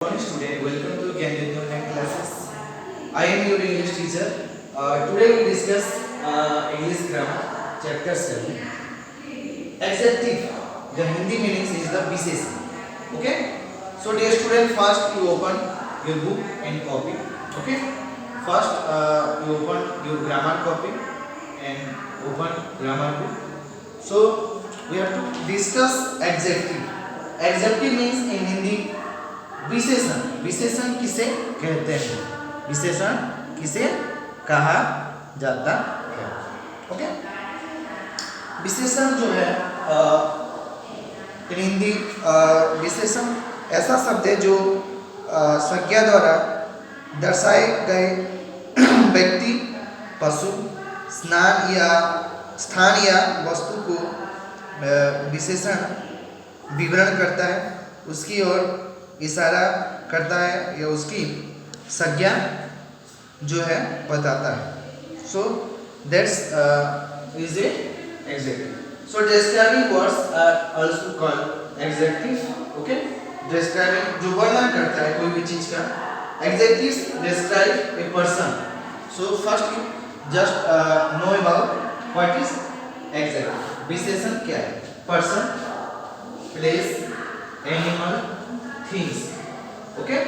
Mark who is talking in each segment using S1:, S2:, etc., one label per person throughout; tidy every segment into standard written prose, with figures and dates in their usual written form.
S1: Morning student, welcome to Gyan Online classes. I am your English teacher. Today we discuss English grammar chapter 7. Adjective. The Hindi meanings is the विशेषण. Okay. So dear student, first you open your book and copy. Okay. First you open your grammar copy and open grammar book. So we have to discuss adjective. Adjective means in Hindi विशेषण. विशेषण किसे कहते हैं? विशेषण किसे कहा जाता है? ओके. विशेषण जो है इन हिंदी विशेषण ऐसा शब्द है जो संज्ञा द्वारा दर्शाए गए व्यक्ति, पशु, स्थान या वस्तु को विशेषण विवरण करता है, उसकी ओर इशारा करता है या उसकी संज्ञा जो है बताता है. So that's is a adjective. So describing words are also called adjective. Okay. Describing जो वर्णन करता है कोई भी चीज का. Adjectives describe a person. So first you just know about what is adjective. विशेषण क्या है? Person, place, animal, things. Okay.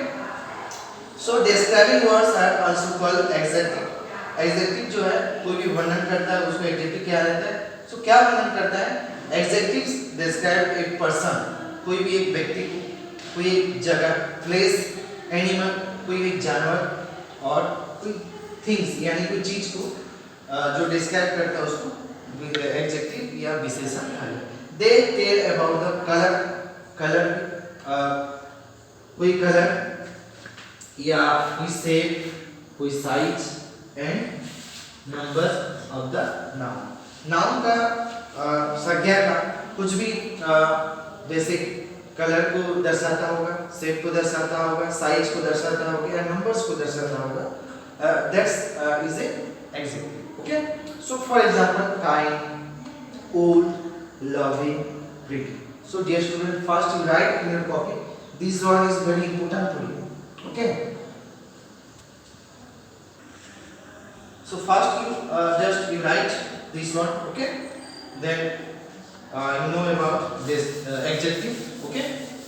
S1: So describing words are also called adjective. Adjective जो है कोई भी वर्णन करता है उसको adjective क्या रहता है? So क्या वर्णन करता है? Adjectives describe a person. कोई भी एक व्यक्ति को, कोई एक जगह, place, animal, कोई एक जानवर और कोई things यानी कोई चीज को जो describe करता है उसको adjective या विशेषण कहते हैं. They tell about the color कोई कलर या कोई शेप, कोई size and number of the noun. Noun का संज्ञा का कुछ भी जैसे कलर को दर्शाता होगा, शेप को दर्शाता होगा, साइज को दर्शाता होगा या नंबर्स को दर्शाता होगा. That's is a adjective. Okay. So for example kind, old, loving, pretty. So dear student, first you write in your copy. This one is very important for you. Okay. So first you just you write this one. Okay. Then you know about this adjective. Okay.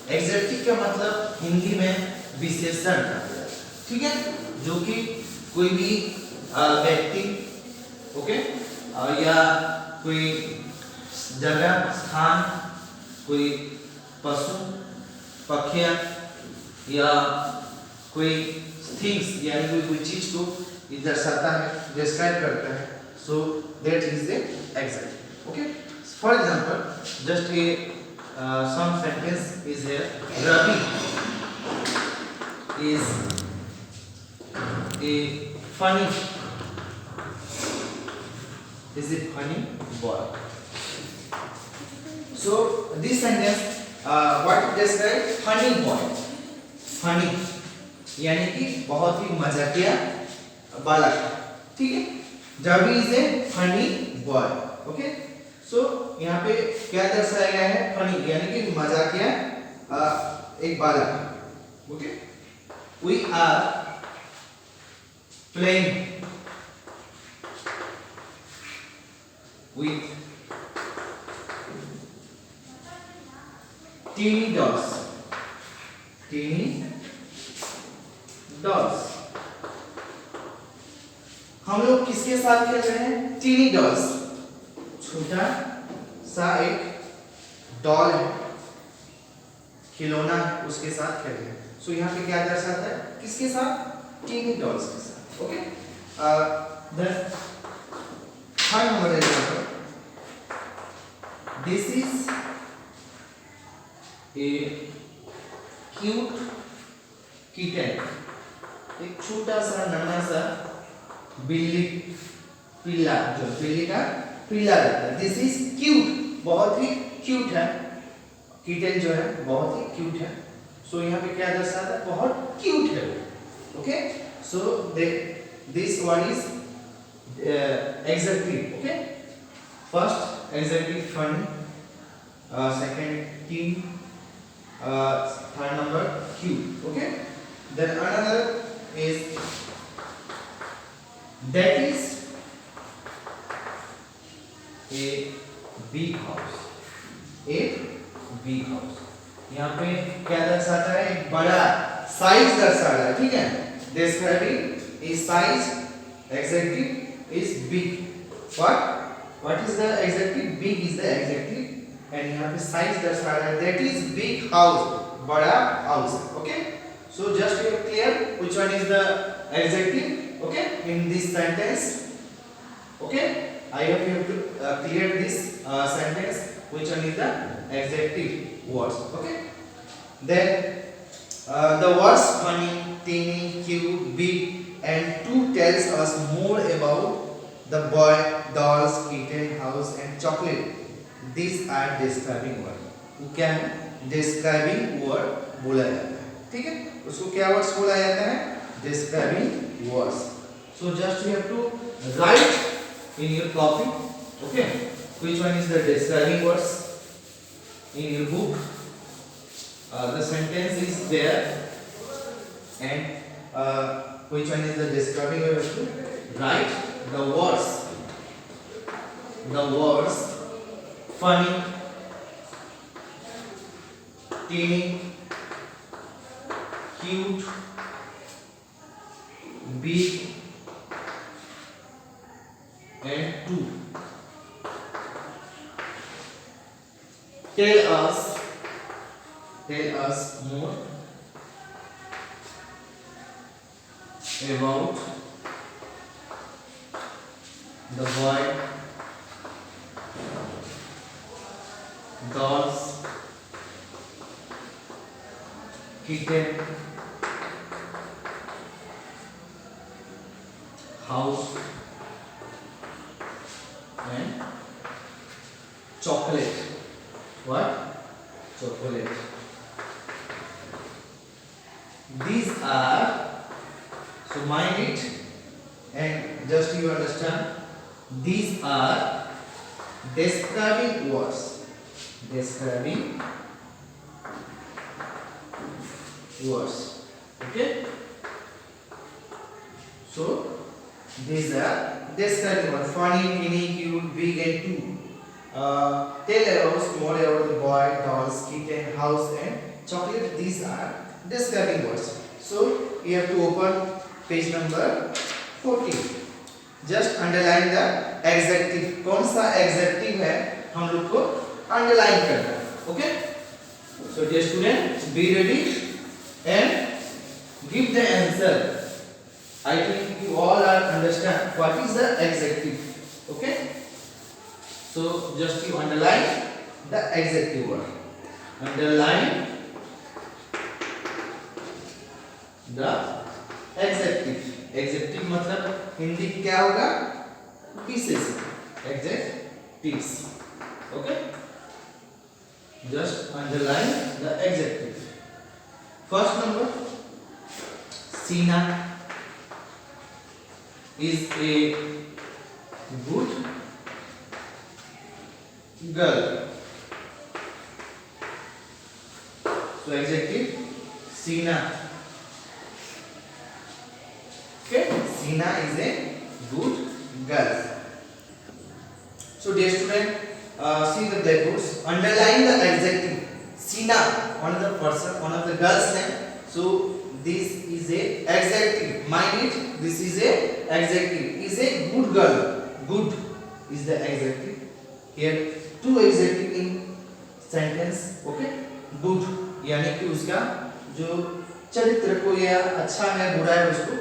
S1: Adjective का मतलब हिंदी में विशेषण का. ठीक है. जो कि कोई भी व्यक्ति, ओके, या कोई जगह, स्थान, कोई पशु, पक्षियाँ या कोई थिंग्स यानी कोई चीज को दर्शाता है, डिस्क्राइब करता है. So that is the adjective. Okay. For example just a some sentence is here. Ravi is a funny boy. So this sentence what it describe? Funny boy. Funny यानी कि बहुत ही मजाकिया बालक. ठीक है. Ravi is a funny boy. Okay. So यहाँ पे क्या दर्शाया गया है? फनी यानी कि मजाकिया एक बालक. Okay. We are playing with teeny dolls. हम लोग किसके साथ खेल रहे हैं? Tiny dolls. छोटा सा एक डॉल है, खिलौना है, उसके साथ खेल रहे हैं. सो यहाँ पे क्या दर्शाता है? किसके साथ? टीनी डॉल्स के साथ. Okay. Then third number example. This is a cute kitten. एक छोटा सा नन्हा सा बिल्ली, पिल्ला, जो बिल्ली का पिल्ला रहता है. This is cute. बहुत ही क्यूट है. किटन जो है बहुत ही क्यूट है. सो यहाँ पे क्या दर्शाता है? बहुत क्यूट है. Okay. So this one is adjective. Okay. First adjective funny, second tin, third number cute. Okay. Then another is that is a big house. A big house. यहाँ पे क्या दर्शाता है? एक बड़ा साइज दर्शा रहा है, ठीक है? Describing is size, adjective is big. What is the adjective? Big is the adjective, and यहाँ पे size दर्शा रहा है. That is big house, बड़ा house. Okay? So just you clear which one is the adjective? Okay? In this sentence. Okay? I hope you have to clear this sentence. Which one is the adjective words? Okay. Then the words funny, teeny, cute, big, and to tells us more about the boy, dolls, kitten, house, and chocolate. These are describing word. वो क्या है? Describing word बोला जाता है. ठीक है? उसको क्या words बोला जाता है? Describing words. So just you have to write in your copy. Okay. Which one is the describing words in your book? The sentence is there, and which one is the describing word? Write the words. The words funny, teeny, cute, big, and two. Tell us more about the boy, dolls, kitten, house, and chocolate. What? Chocolate. These are, so mind it and just you understand, these are describing words. Describing words. Okay? So these are describing words. Funny, teeny, cute, big, and two. Tell us more about the boy, dolls, kitten, house, and chocolate. These are describing words. So you have to open page number 14. Just underline the adjective. कौन सा adjective है हम लोग को underline करना है. Okay? So dear student, be ready and give the answer. I think you all are understand what is the adjective. Okay? So just you underline the adjective word. Underline the adjective. Adjective मतलब हिंदी क्या होगा? Pieces. Adjectives. Okay? Just underline the adjective. First number, Sina is a good girl. So adjective, Sina. Okay, Sina is a good girl. So dear student, see the blackboards. Underline the adjective. Sina, one of the person, one of the girl's name. So this is a adjective. Mind it. This is a adjective. Is a good girl. Good is the adjective. Here two adjective in sentence. Okay. Good यानी कि उसका जो चरित्र को या अच्छा है बुरा है उसको.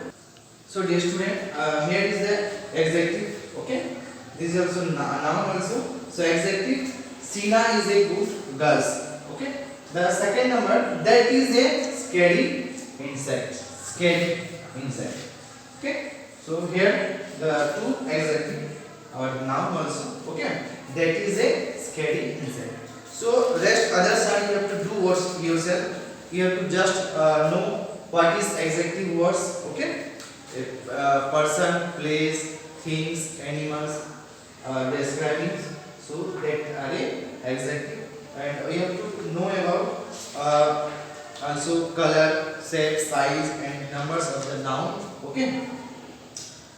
S1: So dear student, here is the adjective. Okay. This is also noun also. So adjective, Sina is a good girl. Okay. The second number, that is a scary insect. Scary insect. Okay. So here the two adjective or noun also. Okay. That is a scary insect. So rest other side you have to do words yourself. You have to just know what is adjective words. Okay. Person, place, things, animals, describing. So that are a adjective, and you have to know about also color, shape, size and numbers of the noun. Okay,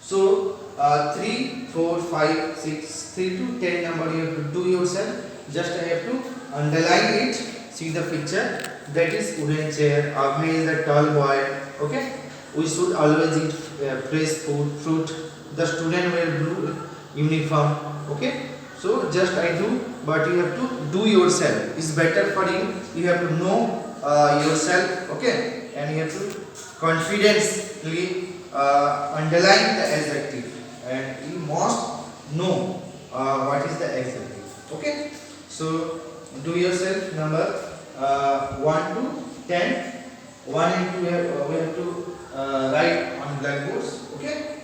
S1: so 3 4 5 6 3 to 10 number you have to do yourself. Just I have to underline it. See the picture, that is wooden chair. Abhay is a tall boy. Okay, we should always eat fresh fruit. The student wear blue uniform. Okay, so just I do, but you have to do yourself. It's better for you. You have to know yourself. Okay, and you have to confidently underline the adjective, and you must know what is the adjective. Okay, so do yourself. Number 1 to 10, 1 and 2 we have to write on blackboards. Okay,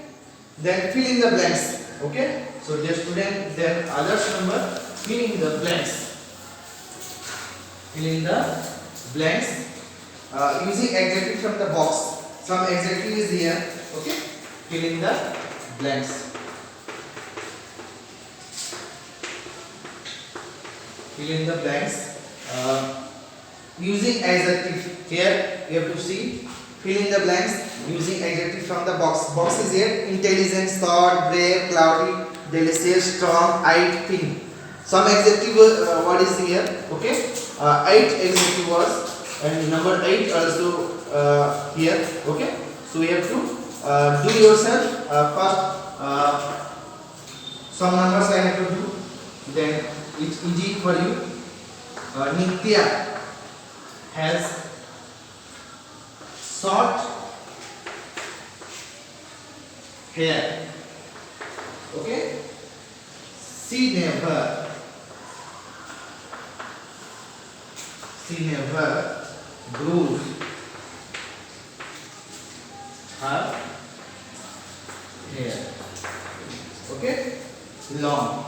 S1: then fill in the blanks. Okay, so dear student, then others number, fill in the blanks. Fill in the blanks using adjective from the box. Some adjective is here. Okay, fill in the blanks. Fill in the blanks using adjective. Here you have to see, fill in the blanks using adjective from the box. Box is here: intelligent, short, brave, cloudy, delicious, strong, eyed, pink. Some adjective word is here. Okay, 8 adjective words, and number 8 also here. Okay, so you have to do yourself. First some numbers I have to do, then it's easy for you. Nitya has short hair. Okay, she never grows her hair. Okay, long.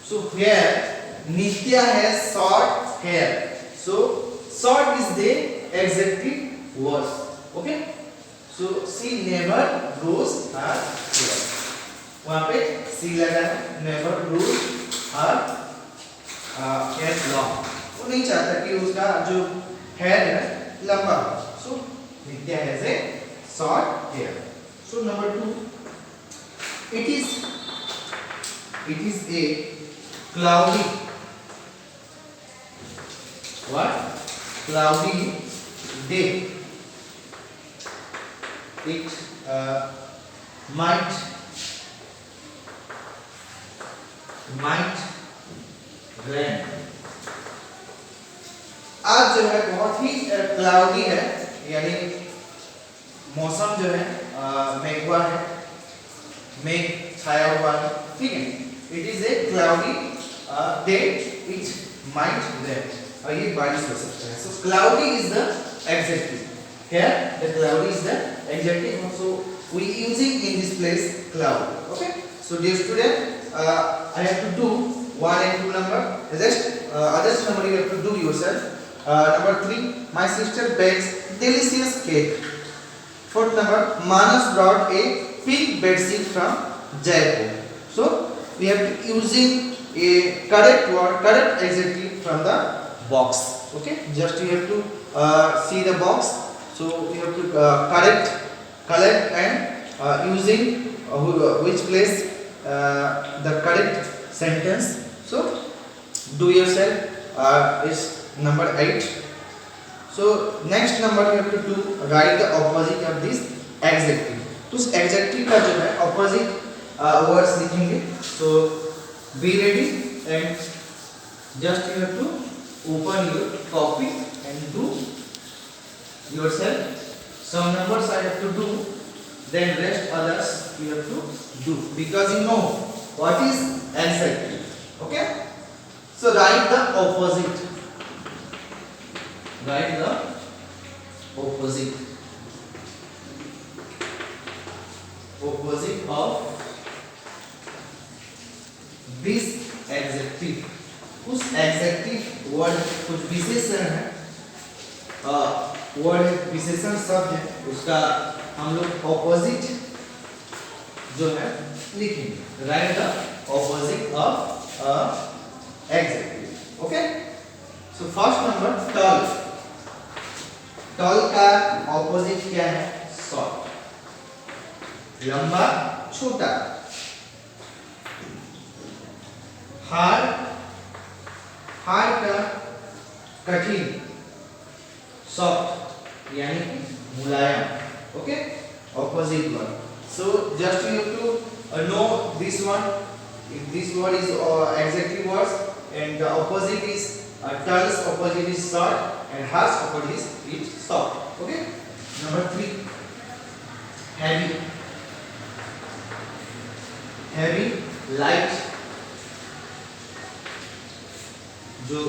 S1: So here Nitya has short hair. So short is the adjective word. Okay, so she never grows her hair. वहाँ पे सी लगा है, never grows her hair long. वो नहीं चाहता कि उसका जो hair है लंबा हो. So Nitya has a short hair. So number 2, it is a cloudy. What? Cloudy day. It might rain. आज जो है बहुत ही क्लाउडी है, यानी मौसम जो है मेघवा है, मेघ छाया हुआ है. ठीक है, it is a cloudy day, it might rain. और ये बारिश हो सकता है. So cloudy is the adjective. Here the cloudy is the adjective. So we using in this place cloud. Okay, so dear student, I have to do 1 and 2 number. Just others number you have to do yourself. Number 3, my sister bakes delicious cake. 4th number, Manas brought a pink bedsheet from Jaipur. So we have to using a correct word, correct adjective from the box. Okay, just you have to see the box. So you have to collect and using which place the correct sentence. So do yourself. Is number 8. So next number you have to do, write the opposite of this adjective. तो उस adjective का जो है opposite words लिखेंगे. So be ready and just you have to open your copy and do yourself. Some numbers I have to do, then rest others you have to do, because you know what is adjective. Okay, so write the opposite. Write the opposite. Opposite of this adjective. उस adjective word कुछ विशेषण है, word विशेषण शब्द है, उसका हम लोग ऑपोजिट जो है लिखेंगे. Write the opposite of adjective. Okay, so first number tall. Tall का ऑपोजिट क्या है? शॉर्ट। लंबा, छोटा। हार्ड, हार्ड का कठिन। सॉफ्ट यानी कि मुलायम। Okay, opposite word. So just you have to know this one. If this word is adjective words, and the opposite is terse, opposite is short, and harsh opposite is soft. Okay. Number 3, heavy. Heavy, light. जो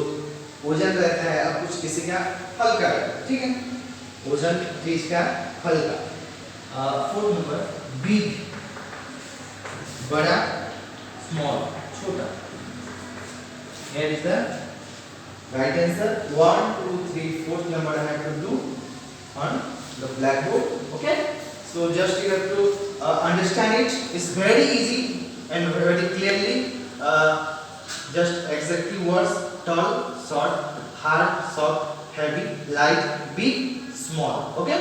S1: वजन रहता है, अब कुछ किसी का हल्का है, ठीक है, वजन चीज का हल्का। 4 नंबर बिग, बड़ा, स्मॉल, छोटा। Here is the right answer. 1, 2, 3, 4th number I have to do on the blackboard. Okay, so just you have to understand it. It's very easy and very clearly. Just exactly words: tall, short, hard, soft, heavy, light, big, small. Okay,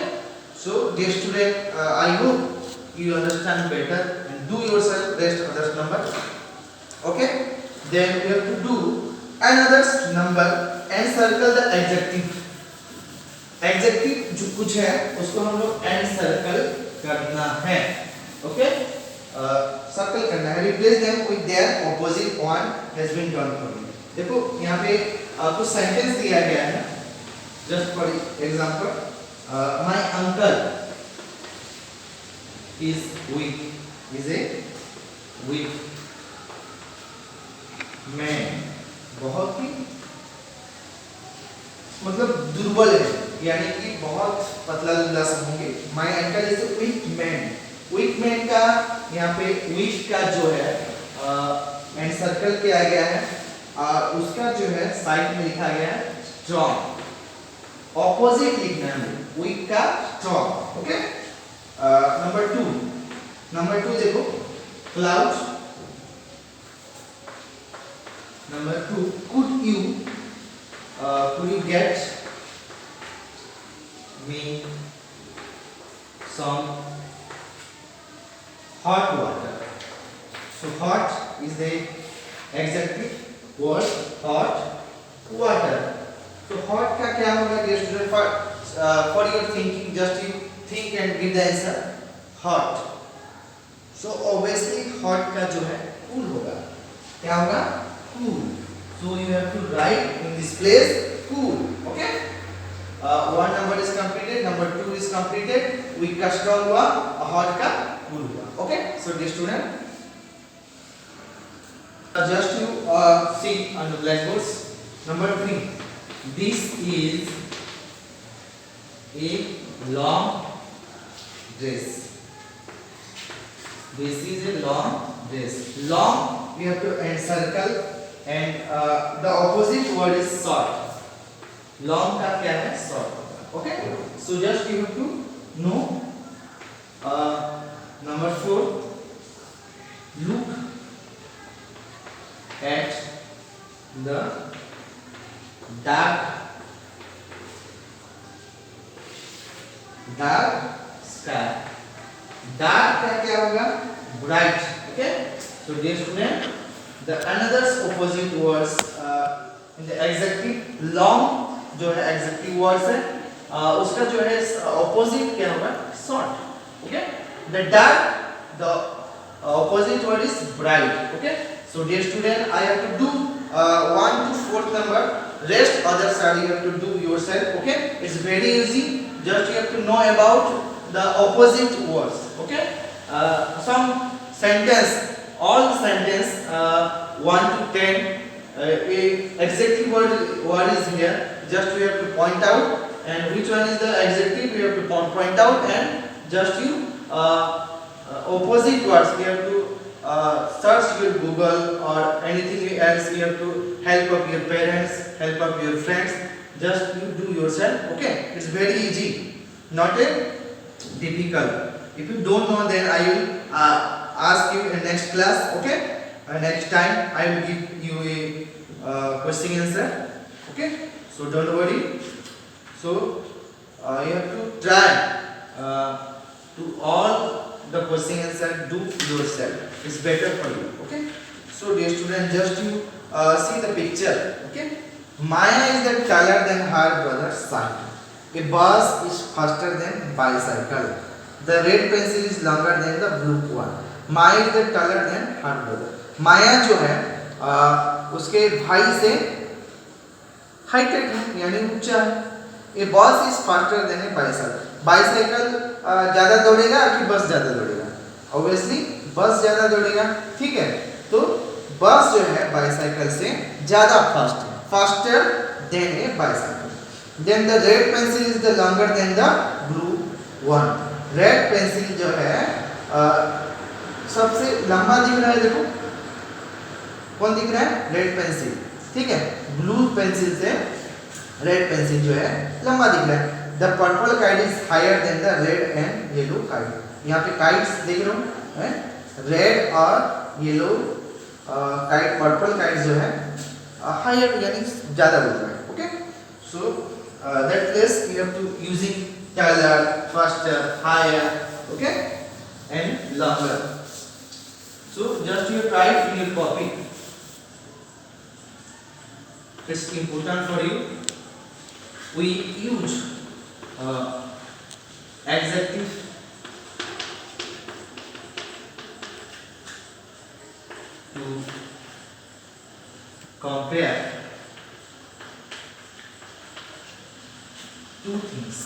S1: so dear student, I hope you understand better and do yourself rest others number. Okay, then we have to do another number and circle the adjective. Adjective जो कुछ है उसको हम लोग and circle करना है. Okay, circle करना है. Replace them with their opposite. One has been done for you. देखो यहाँ पे कुछ सेंटेंस दिया गया है. Just for example, my uncle is weak. Is a weak man. बहुत ही मतलब दुर्बल है, यानी कि बहुत पतला दुबला सा होंगे. My uncle is a weak man. Weak man का यहाँ पे weak का जो है एंड सर्कल किया गया है, उसका जो है साइड में लिखा गया है strong. ऑपोजिट लिखना है weak का strong. ओके, नंबर 2 देखो cloud. Number 2, could you get me some hot water? So hot is the adjective word, hot water. So hot का क्या होगा dear student? For your thinking, just you think and give the answer. Hot. So obviously hot का जो है cool होगा. क्या होगा? Cool. So you have to write in this place cool. Okay. 1 number is completed. Number 2 is completed. Weak का strong हुआ, hot का cool हुआ. Okay. So dear student, just you see on the blackboards. Number 3. This is a long dress. This is a long dress. Long we have to encircle. And the opposite word is short. Long का क्या है? Short. Okay. So just you have to know. Number 4. Look at the dark sky. Dark का क्या होगा? Bright. Okay. So dear student, the another opposite words in the adjective long जो है adjective words है, उसका जो है opposite क्या होगा? Short. Okay. The dark, the opposite word is bright. Okay. So dear student, I have to do 1 to 4th number. Rest other side you have to do yourself. Okay. It's very easy. Just you have to know about the opposite words. Okay. Some sentence. All sentence 1 to 10, adjective word is here. Just we have to point out, and which one is the adjective we have to point out, and just you opposite words we have to search your Google or anything else. You have to help up your parents, help up your friends. Just you do yourself. Okay, it's very easy, not a difficult. If you don't know, then I will ask you in next class. Okay, next time I will give you a question answer. Okay. So don't worry. So you have to try to all the question answer do yourself. It's better for you. Okay. So dear student, just you see the picture. Okay. Maya is the taller than her brother Sai. A bus is faster than bicycle. The red pencil is longer than the blue one. Maya is the taller than her brother. माया जो है उसके भाई से heighted है यानी ऊंचा है. ए बस is faster than a bicycle. Bicycle ज़्यादा दौड़ेगा कि बस ज़्यादा दौड़ेगा? ऑब्वियसली बस ज़्यादा दौड़ेगा. ठीक है. तो बस जो है बाइसाइकिल से ज़्यादा फास्ट है. Faster than a bicycle. Then the red pencil is the longer than the blue one. Red pencil जो है सबसे लंबा दिख रहा है. देखो कौन दिख रहा है? Red pencil. ठीक है. ब्लू पेंसिल से रेड पेंसिल जो है लंबा दिख रहा है. The purple kite is higher than the red and yellow kite. यहाँ पे काइट्स देख रहे हो है, रेड और येलो काइट. पर्पल काइट जो है हायर यानी ज़्यादा उड़ रहा है. Okay. So that place you have to using taller, faster, higher, okay, and longer. So just you try it in your copy. It's important for you. We use adjective to compare two things.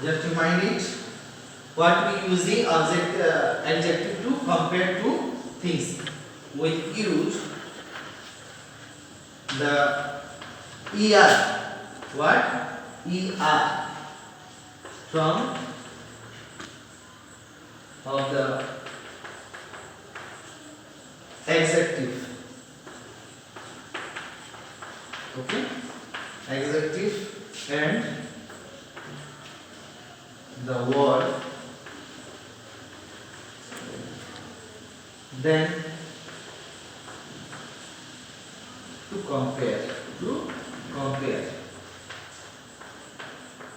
S1: Just remind it. What we use the adjective to compare two things. We use the er. What? Er from of the adjective. Okay. Adjective and the word, then to compare.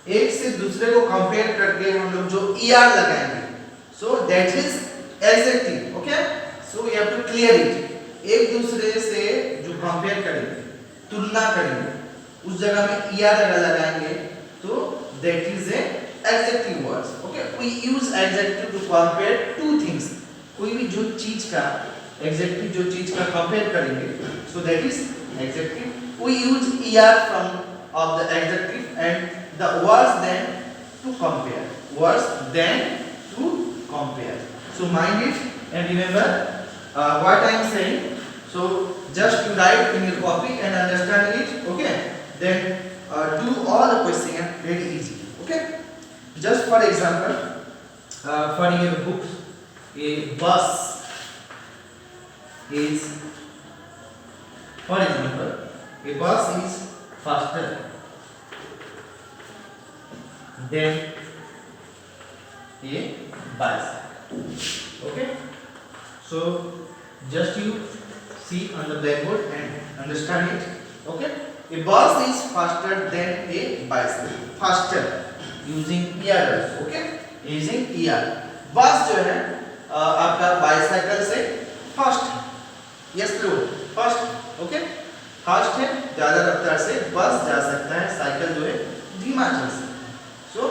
S1: एक से दूसरे को compare करके हम लोग जो er लगाएंगे, so that is adjective. Okay. So you have to clear it. एक दूसरे से जो कंपेयर करेंगे, तुलना करेंगे, उस जगह में er लगाएंगे तो that is a adjective words. Okay. We use adjective to compare two things. कोई भी जो चीज का adjective जो चीज का compare करेंगे, so that is adjective. We use er from of the adjective and the words then to compare. Words then to compare. So mind it and remember what I am saying. So just you write in your copy and understand it. Okay. Then do all the questions very easy. Okay. Just for example, for your books, a bus is, for example, a bus is faster than a bicycle. Okay. So just you see on the blackboard and understand it. Okay. A bus is faster than a bicycle. Faster using er. Okay. Using er. बस जो है आपका bicycle से fast है. Yes no fast. Okay. Fast है, ज़्यादा रफ्तार से बस जा सकता है, साइकिल जो है धीमा चल सकता है. सो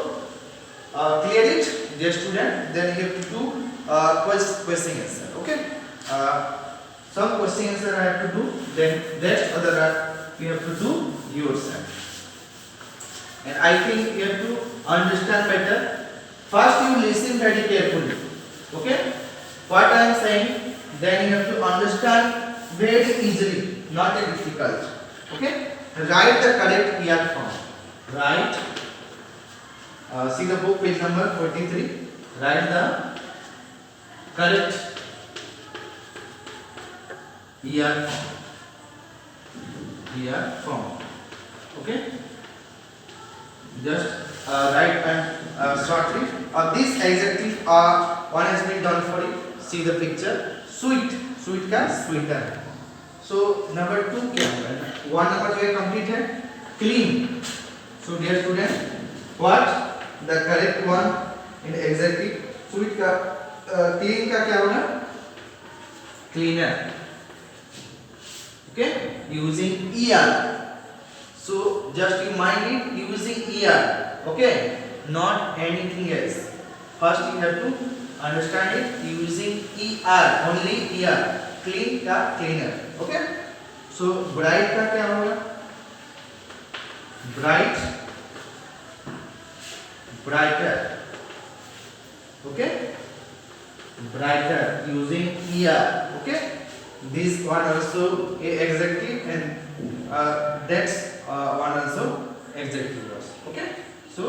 S1: clear it, dear student. Then you have to do question answer. Okay. Some question answer I have to do. Then rest other you have to do yourself. And I think you have to understand better. First you listen very carefully. Okay. What I am saying, then you have to understand very easily, not a difficult. Okay. Write the correct er form. Write. See the book page number 43. Write the correct er form. Okay. Just write and shortly. This adjective one has been done for you. See the picture. Sweet. Sweet का sweeter. So number 2 क्या होगा? 1 number जो है complete है, clean. So dear student, what the correct one in adjective? Sweet का clean का क्या होगा? Cleaner. Okay, using er. So just you mind it using er. Okay, not anything else. First you have to understand it using er, only er. Clean का cleaner. Okay, so bright का क्या होगा? Bright, brighter. Okay, brighter using er. Okay, this one also exactly, and that's one also exactly was. Okay, so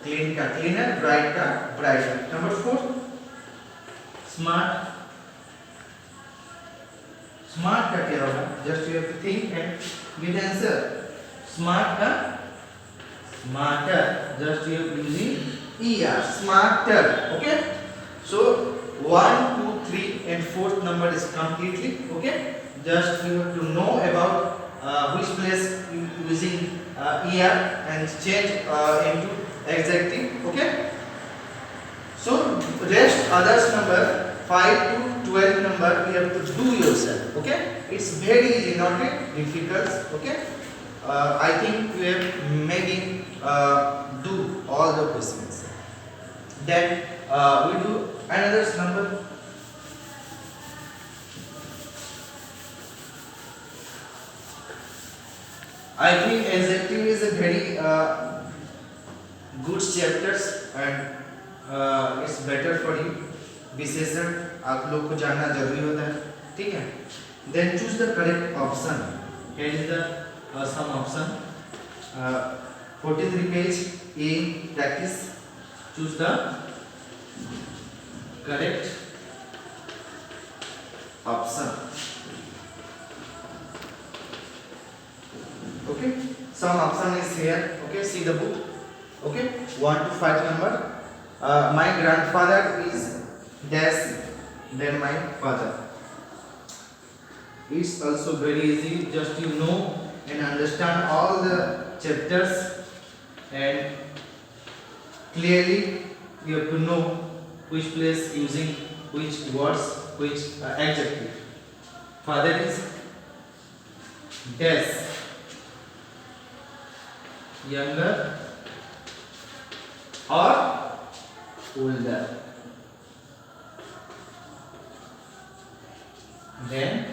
S1: clean का cleaner, bright का brighter. Number 4, smart. Smart का क्या होगा? Just you have to think and give the answer. Smart का smarter. Just you have using er, smarter. Okay, so 1, 2, 3 and 4th number is completely okay. Just you have to know about which place using er and change into adjective. Okay, so rest others number 5 to 12 number you have to do yourself. Okay, it's very easy, not difficult. Okay, I think you have maybe do all the questions. Then we do another number. I think adjective is a very good chapters and it's better for you. विशेषण आप लोग को जानना जरूरी होता है, ठीक है. Then choose the correct option. Here is the some option. 43 page A practice. Choose the correct option. Okay, some option is here. Okay, see the book. Okay, 1 to 5 number. My grandfather is dash than my father. It's also very easy. Just you know and understand all the chapters and clearly you have to know which place using which words, which adjective. Father is dash younger or older. Then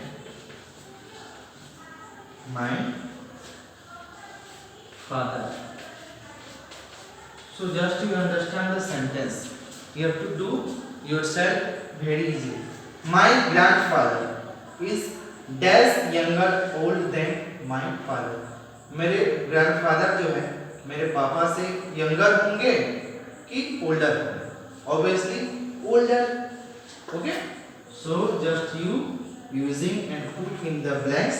S1: my father. So just you understand the sentence. You have to do yourself very easy. My grandfather is dash younger old than my father. मेरे grandfather जो है मेरे पापा से younger होंगे कि older होंगे? Obviously older. Okay. So just you using and put in the blanks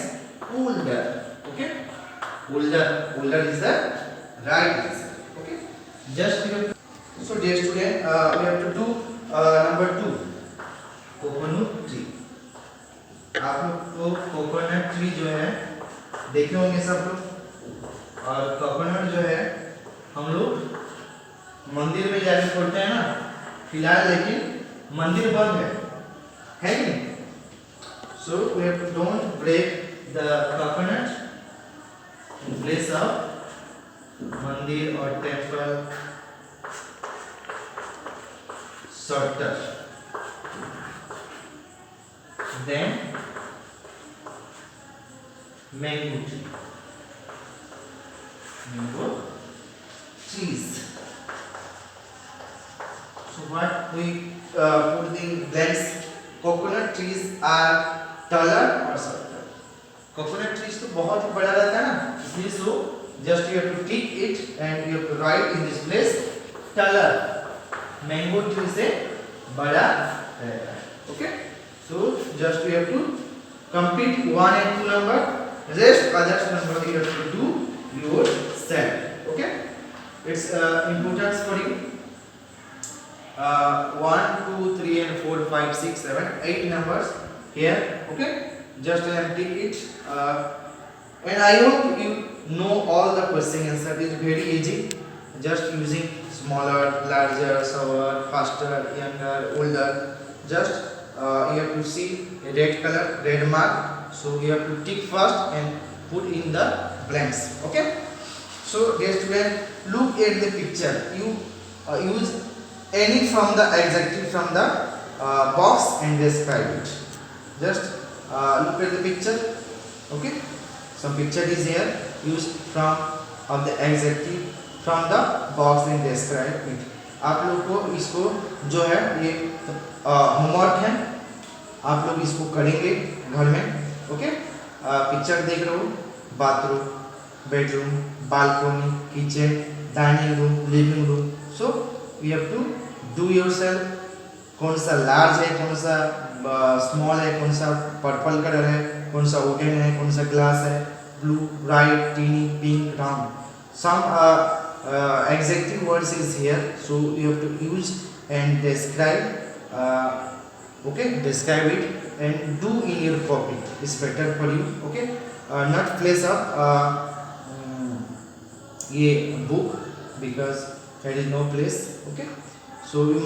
S1: older. Okay, older is the right answer. Okay, just you have to, so dear student, we have to do number 2, coconut tree. आप लोग को coconut tree जो है देखे होंगे सब लोग, और कोकोनट जो है हम लोग मंदिर में जाके तोड़ते हैं ना, फिलहाल लेकिन मंदिर बंद है कि नहीं? So we have to don't break the coconut in place of mandir or temple shelter. Then mango tree. Mango trees. So what we put the blanks. Coconut trees are taller or shorter. Coconut trees तो बहुत ही बड़ा रहता है ना, इसलिए so just you have to tick it and you have to write in this place taller. Mango tree से बड़ा रहता है. Okay, so just you have to complete 1 and 2 number. Rest others number you have to do yourself. Okay, it's importance for you. 1, 2, 3 and 4, 5, 6, 7, 8 numbers here. Okay, just empty it. And I hope you know all the question answer. It is very easy, just using smaller, larger, slower, faster, younger, older. Just you have to see a red color, red mark. So you have to tick first and put in the blanks. Okay. So dear student, look at the picture. You use any from the adjective from the box and describe it. Just look at the picture. Okay. Some picture is here. Use from of the adjective from the box and describe it. आप लोग को इसको जो है ये homework है, आप लोग इसको करेंगे घर में. ओके. पिक्चर देख रहे हो, bathroom, bedroom, balcony, kitchen, dining room, living room. So we have to do yourself. कौन सा लार्ज है, कौन सा स्मॉल है, कौन सा पर्पल कलर है, कौन सा वुडन है, कौन सा ग्लास है, blue, bright, tiny, pink, round. Some adjective words is here, so you have to use and describe. Okay, describe it and do in your copy. It's better for you. Okay, not place up ये book because there is no place. Okay, so we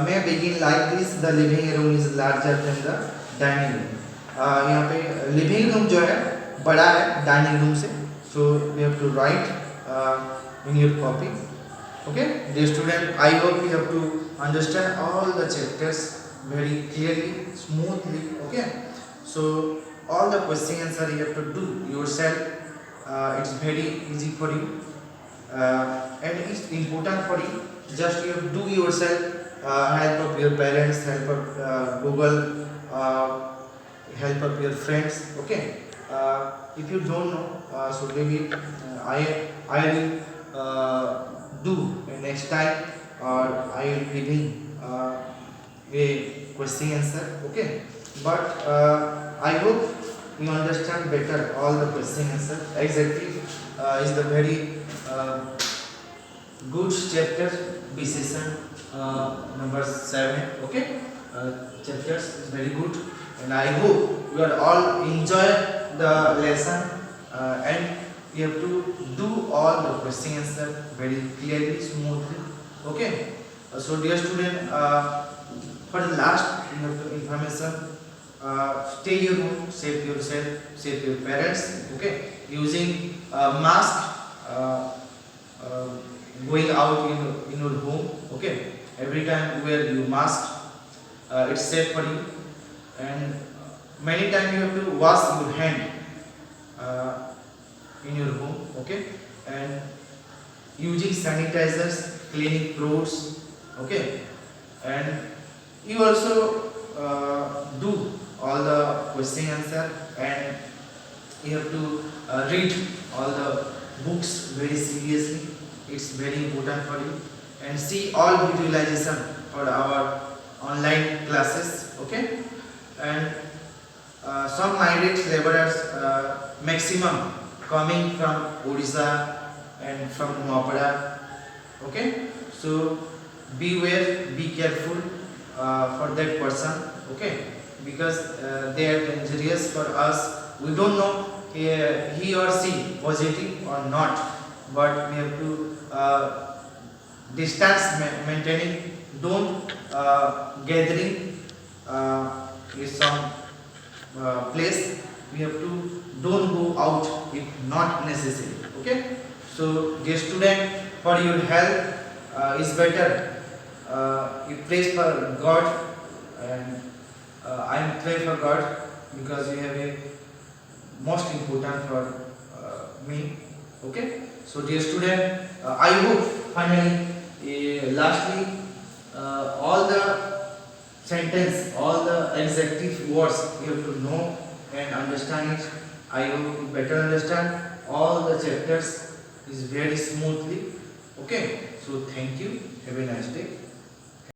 S1: may begin like this. The living room is larger than the dining room. यहाँ पे living room जो है बड़ा है dining room से, so we have to write in your copy. Okay, dear student, I hope you have to understand all the chapters very clearly, smoothly. Okay, so all the question answer you have to do yourself. It's very easy for you, and it's important for you. Just you have to do yourself. Help of your parents, help of Google, help of your friends. Okay, if you don't know, so maybe I will do next time, or I will giving a question answer. Okay, but I hope you understand better all the question answer. Adjective is the very good chapter. B session number 7. Okay, chapters is very good, and I hope you are all enjoy the lesson, and you have to do all the question answer very clearly, smoothly. Okay, so dear student, for the last information, stay your home, save yourself, save your parents. Okay, using mask, going out in your home. Okay, every time wear your mask. It's safe for you, and many times you have to wash your hand in your home. Okay, and using sanitizers, cleaning clothes. Okay, and you also do all the question answer, and you have to read all the books very seriously. It's very important for you, and see all visualization for our online classes. Okay, and some migrant laborers, maximum coming from Odisha and from Noapada. Okay, so beware, be careful for that person. Okay, because they are dangerous for us. We don't know he or she positive or not, but we have to distance maintaining. Don't gathering is some place. We have to don't go out if not necessary. Okay, so dear student, for your health is better you pray for God, and I am pray for God because you have a most important for me. Okay, so dear student, I hope finally lastly all the sentence, all the adjective words you have to know and understand it. I hope you better understand all the chapters is very smoothly. Okay, so thank you. Have a nice day.